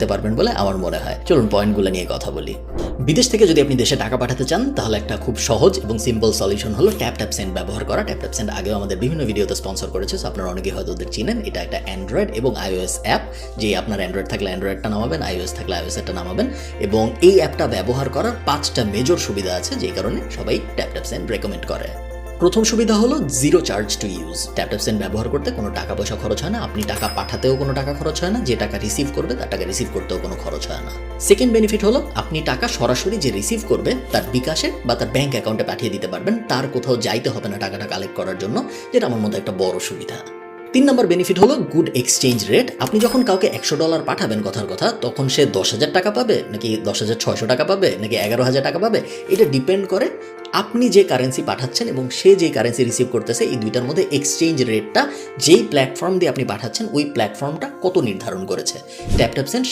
পারবেন বলে আমার মনে হয়। চলুন পয়েন্টগুলো নিয়ে কথা বলি। বিদেশ থেকে যদি আপনি দেশে টাকা পাঠাতে চান তাহলে একটা খুব সহজ এবং সিম্পল সলিউশন হলো ট্যাপ সেন্ড ব্যবহার করা। ট্যাপ সেন্ড আগেও আমাদের বিভিন্ন ভিডিওতে স্পন্সর করেছে, সো আপনারা অনেকেই হয়তো ওদের চিনেন। এটা একটা অ্যান্ড্রয়েড এবং iOS অ্যাপ, যে আপনার অ্যান্ড্রয়েড থাকলে অ্যান্ড্রয়েডটা নামাবেন, iOS থাকলে iOS-টা নামাবেন, এবং এই অ্যাপটা ব্যবহার করার 5টা মেজর সুবিধা আছে, যেই কারণে সবাই ট্যাপ সেন্ড রেকমেন্ড করে। প্রথম সুবিধা হলো zero charge to use. Tap send ব্যবহার করতে কোনো টাকা পয়সা খরচ হয় না, আপনি টাকা পাঠাতেও কোনো টাকা খরচ হয় না, যে টাকা রিসিভ করবে তার টাকা রিসিভ করতেও কোনো খরচ হয় না। সেকেন্ড বেনিফিট হলো আপনি টাকা সরাসরি যে রিসিভ করবে তার বিকাশে বা তার ব্যাংক অ্যাকাউন্টে পাঠিয়ে দিতে পারবেন, তার কোথাও যাইতে হবে না টাকাটা কালেক্ট করার জন্য, যেটা আমার মধ্যে একটা বড় সুবিধা। 3 নম্বর বেনিফিট হলো গুড এক্সচেঞ্জ রেট। আপনি যখন কাউকে $100 পাঠাবেন কথার কথা, তখন সে 10,000 টাকা পাবে নাকি 10,600 টাকা পাবে নাকি 11,000 টাকা পাবে, এটা ডিপেন্ড করে আপনি যে কারেন্সি পাঠাচ্ছেন এবং সে যে কারেন্সি রিসিভ করতেছে, এই দুইটার মধ্যে এক্সচেঞ্জ রেটটা যেই প্ল্যাটফর্ম দিয়ে আপনি পাঠাচ্ছেন ওই প্ল্যাটফর্মটা কত নির্ধারণ করেছে। Tap send